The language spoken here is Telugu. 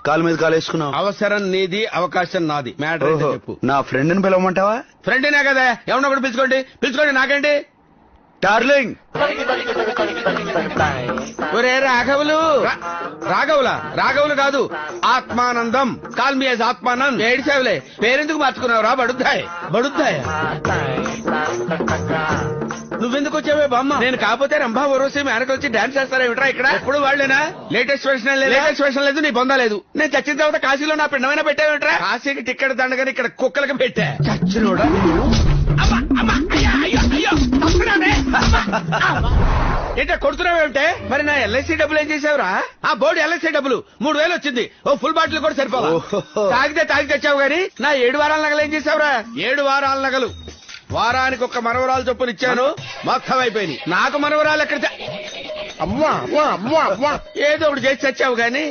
కాలు మీద కాలు వేసుకున్నావు? అవసరం నీది, అవకాశం నాది. మ్యాటర్ ఏంటో చెప్పు. నా ఫ్రెండ్ ని పిలవమంటావా? ఫ్రెండ్నే కదా, ఎవరినో ఒకటి పిలుచుకోండి నాకేంటి. డార్లింగ్. ఒరే రాఘవులు. రాఘవులు కాదు, ఆత్మానందం. Call me ఆత్మానంద్. ఏడిసేవలే, పేరెందుకు మార్చుకున్నావురా? బడుద్దాయ్. నువ్వెందుకు వచ్చావే బామ్మ? నేను కాకపోతే రంభా ఓరోసి మేనకు వచ్చి డాన్స్ చేస్తారా ఏమిట్రా ఇక్కడ? ఎప్పుడు వాళ్ళేనా? లేటెస్ట్ వెర్షన్ లేదు, నీ పొందలేదు. నేను చచ్చిన తర్వాత కాశీలో నా పిండమైనా పెట్టావేమిట్రా? కాశీకి టిక్కెట్ దండగానే ఇక్కడ కుక్కలకి పెట్టా. చచ్చినోడా ఏంటో కొడుతున్నావేమిటే? మరి నా ఎల్ఐసి డబ్బులు ఏం చేసావురా? ఆ బోర్డు ఎల్ఐసి డబ్బులు 3000 వచ్చింది. ఓ ఫుల్ బాటిల్ కూడా సరిపోవా? తాగి తెచ్చావు గానీ నా 7 వారాల నగలు ఏం చేసావురా? 7 వారాల నగలు వారానికి ఒక్క మనవరాలు చొప్పులు ఇచ్చాను, మొత్తం అయిపోయింది. నాకు మనవరాలు ఎక్కడ? అమ్మా ఏదో ఒకటి చేసి చచ్చావు గానీ